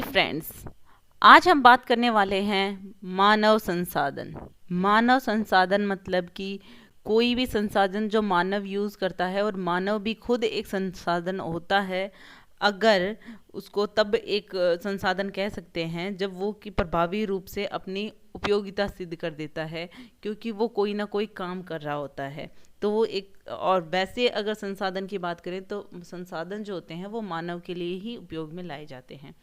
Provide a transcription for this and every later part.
Friends, आज हम बात करने वाले हैं मानव संसाधन। मानव संसाधन मतलब कि कोई भी संसाधन जो मानव यूज़ करता है, और मानव भी खुद एक संसाधन होता है अगर उसको तब एक संसाधन कह सकते हैं जब वो कि प्रभावी रूप से अपनी उपयोगिता सिद्ध कर देता है, क्योंकि वो कोई ना कोई काम कर रहा होता है। तो वो एक, और वैसे अगर संसाधन की बात करें तो संसाधन जो होते हैं वो मानव के लिए ही उपयोग में लाए जाते हैं।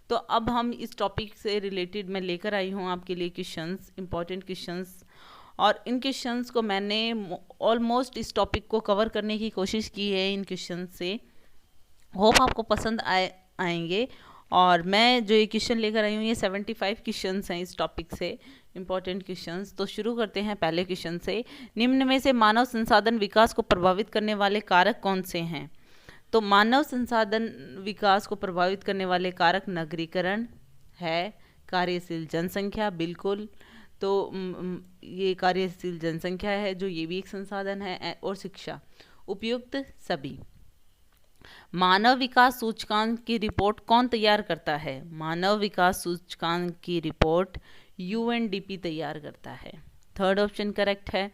तो अब हम इस टॉपिक से रिलेटेड मैं लेकर आई हूँ आपके लिए क्वेश्चंस, इंपॉर्टेंट क्वेश्चंस। और इन क्वेश्चंस को मैंने ऑलमोस्ट इस टॉपिक को कवर करने की कोशिश की है इन क्वेश्चन से। होप आपको पसंद आएंगे। और मैं जो ये क्वेश्चन लेकर आई हूँ ये 75 क्वेश्चंस हैं इस टॉपिक से, इंपॉर्टेंट क्वेश्चंस। तो शुरू करते हैं पहले क्वेश्चन से। निम्न में से मानव संसाधन विकास को प्रभावित करने वाले कारक कौन से हैं? तो मानव संसाधन विकास को प्रभावित करने वाले कारक नगरीकरण है, कार्यशील जनसंख्या, बिल्कुल। तो ये कार्यशील जनसंख्या है जो ये भी एक संसाधन है, और शिक्षा, उपयुक्त सभी। मानव विकास सूचकांक की रिपोर्ट कौन तैयार करता है? मानव विकास सूचकांक की रिपोर्ट यूएनडीपी तैयार करता है। थर्ड ऑप्शन करेक्ट है।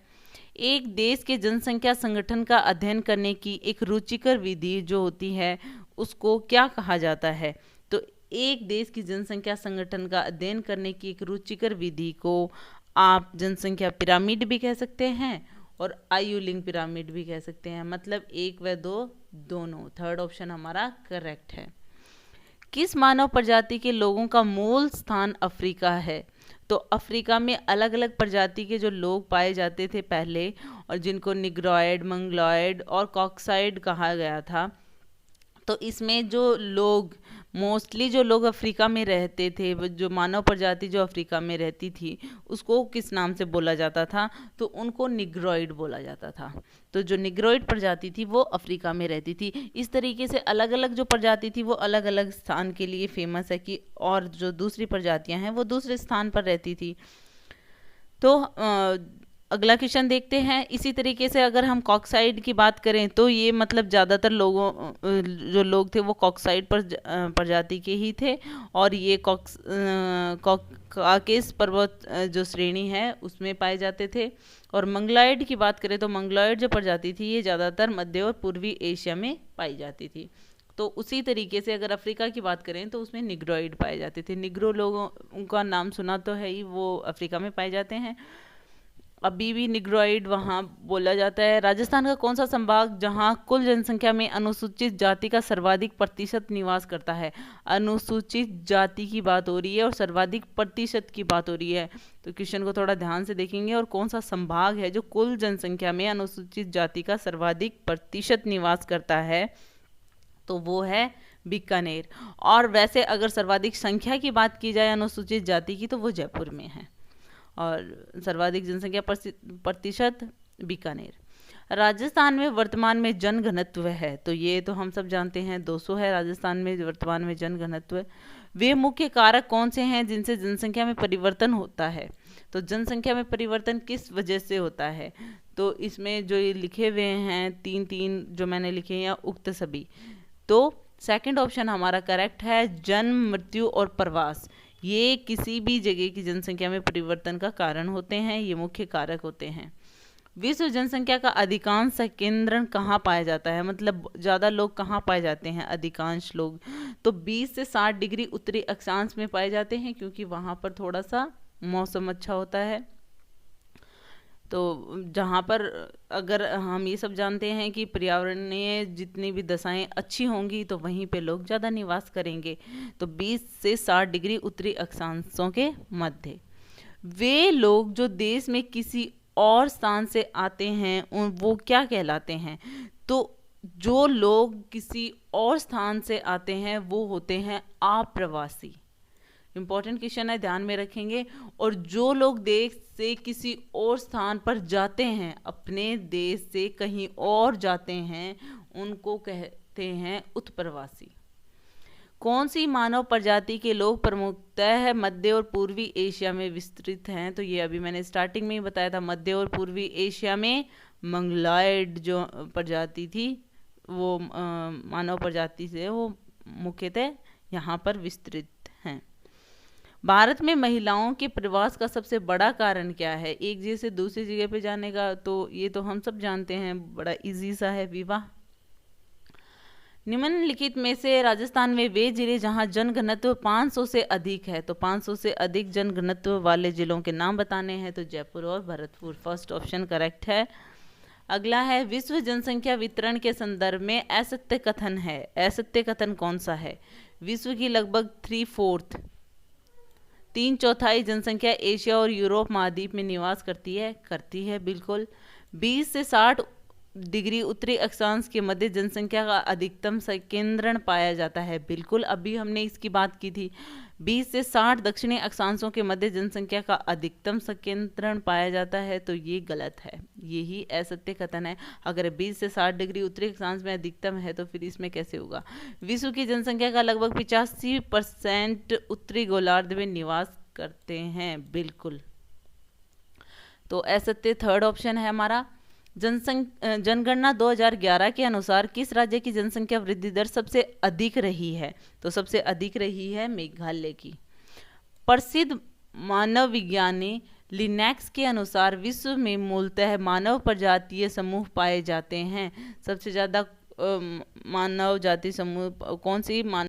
एक देश के जनसंख्या संगठन का अध्ययन करने की एक रुचिकर विधि जो होती है उसको क्या कहा जाता है? तो एक देश की जनसंख्या संगठन का अध्ययन करने की एक रुचिकर विधि को आप जनसंख्या पिरामिड भी कह सकते हैं और आयु लिंक पिरामिड भी कह सकते हैं, मतलब एक व दो दोनों। थर्ड ऑप्शन हमारा करेक्ट है। किस मानव प्रजाति के लोगों का मूल स्थान अफ्रीका है? तो अफ्रीका में अलग अलग प्रजाति के जो लोग पाए जाते थे पहले, और जिनको निग्रोइड, मंगलॉयड और कॉक्साइड कहा गया था। तो इसमें जो लोग, मोस्टली जो लोग अफ्रीका में रहते थे, जो मानव प्रजाति जो अफ्रीका में रहती थी उसको किस नाम से बोला जाता था? तो उनको निग्रोइड बोला जाता था। तो जो निग्रोइड प्रजाति थी वो अफ्रीका में रहती थी। इस तरीके से अलग अलग जो प्रजाति थी वो अलग अलग स्थान के लिए फेमस है कि, और जो दूसरी प्रजातियां हैं वो दूसरे स्थान पर रहती थी। तो अगला क्वेश्चन देखते हैं। इसी तरीके से अगर हम कॉक्साइड की बात करें तो ये मतलब ज़्यादातर लोगों जो लोग थे वो कॉक्साइड प्रजाति के ही थे, और ये काकेस पर्वत जो श्रेणी है उसमें पाए जाते थे। और मंगलॉयड की बात करें तो मंगलॉयड जो प्रजाति थी ये ज़्यादातर मध्य और पूर्वी एशिया में पाई जाती थी। तो उसी तरीके से अगर अफ्रीका की बात करें तो उसमें निग्रोइड पाए जाते थे। निग्रो लोगों का नाम सुना तो है ही, वो अफ्रीका में पाए जाते हैं, अभी भी निग्रोइड वहाँ बोला जाता है। राजस्थान का कौन सा संभाग जहाँ कुल जनसंख्या में अनुसूचित जाति का सर्वाधिक प्रतिशत निवास करता है? अनुसूचित जाति की बात हो रही है और सर्वाधिक प्रतिशत की बात हो रही है, तो क्वेश्चन को थोड़ा ध्यान से देखेंगे। और कौन सा संभाग है जो कुल जनसंख्या में अनुसूचित जाति का सर्वाधिक प्रतिशत निवास करता है? तो वो है बीकानेर। और वैसे अगर सर्वाधिक संख्या की बात की जाए अनुसूचित जाति की तो वो जयपुर में है, और सर्वाधिक जनसंख्या प्रतिशत बीकानेर। राजस्थान में वर्तमान में जन घनत्व है, तो ये तो हम सब जानते हैं 200 है राजस्थान में वर्तमान में जन घनत्व। वे मुख्य कारक कौन से हैं जिनसे जनसंख्या में परिवर्तन होता है? तो जनसंख्या में परिवर्तन किस वजह से होता है? तो इसमें जो ये लिखे हुए हैं तीन तीन जो मैंने लिखे हैं, या उक्त सभी, तो सेकंड ऑप्शन हमारा करेक्ट है। जन्म, मृत्यु और प्रवास, ये किसी भी जगह की जनसंख्या में परिवर्तन का कारण होते हैं, ये मुख्य कारक होते हैं। विश्व जनसंख्या का अधिकांश केंद्रण कहाँ पाया जाता है? मतलब ज़्यादा लोग कहाँ पाए जाते हैं? अधिकांश लोग तो 20 से 60 डिग्री उत्तरी अक्षांश में पाए जाते हैं, क्योंकि वहाँ पर थोड़ा सा मौसम अच्छा होता है। तो जहाँ पर अगर हम ये सब जानते हैं कि पर्यावरणीय जितनी भी दशाएं अच्छी होंगी तो वहीं पे लोग ज़्यादा निवास करेंगे। तो 20 से 60 डिग्री उत्तरी अक्षांशों के मध्य। वे लोग जो देश में किसी और स्थान से आते हैं उन वो क्या कहलाते हैं? तो जो लोग किसी और स्थान से आते हैं वो होते हैं आप्रवासी। इंपॉर्टेंट क्वेश्चन है, ध्यान में रखेंगे। और जो लोग देश से किसी और स्थान पर जाते हैं, अपने देश से कहीं और जाते हैं, उनको कहते हैं उत्प्रवासी। कौन सी मानव प्रजाति के लोग प्रमुखतः मध्य और पूर्वी एशिया में विस्तृत हैं? तो ये अभी मैंने स्टार्टिंग में ही बताया था, मध्य और पूर्वी एशिया में मंगलॉयड जो प्रजाति थी वो मानव प्रजाति से वो मुख्यतः यहाँ पर विस्तृत हैं। भारत में महिलाओं के प्रवास का सबसे बड़ा कारण क्या है? एक जगह से दूसरी जगह पे जाने का, तो ये तो हम सब जानते हैं, बड़ा इजी सा है, विवाह। निम्नलिखित में से राजस्थान में वे जिले जहां जनघनत्व 500 से अधिक है, तो 500 से अधिक जनघनत्व वाले जिलों के नाम बताने हैं, तो जयपुर और भरतपुर, फर्स्ट ऑप्शन करेक्ट है। अगला है, विश्व जनसंख्या वितरण के संदर्भ में असत्य कथन है। असत्य कथन कौन सा है? विश्व की लगभग 3/4 3/4 जनसंख्या एशिया और यूरोप महाद्वीप में निवास करती है बिल्कुल। 20 से 60 डिग्री उत्तरी अक्षांश के मध्य जनसंख्या का अधिकतम संकेंद्रण पाया जाता है, बिल्कुल, अभी हमने इसकी बात की थी। 20 से 60 दक्षिणी अक्षांशों के मध्य जनसंख्या का अधिकतम संकेंद्रण पाया जाता है, तो ये गलत है, यही असत्य कथन है। अगर 20 से 60 डिग्री उत्तरी अक्षांश में अधिकतम है तो फिर इसमें कैसे होगा? विश्व की जनसंख्या का लगभग 85% उत्तरी गोलार्ध में निवास करते हैं, बिल्कुल, तो असत्य थर्ड ऑप्शन है हमारा। जनगणना 2011 के अनुसार किस राज्य की जनसंख्या वृद्धि दर सबसे अधिक रही है? तो सबसे अधिक रही है मेघालय की। प्रसिद्ध मानव विज्ञानी लिनेक्स के अनुसार विश्व में मूलतः मानव प्रजातीय समूह पाए जाते हैं। सबसे ज्यादा मानव जाति समूह कौन सी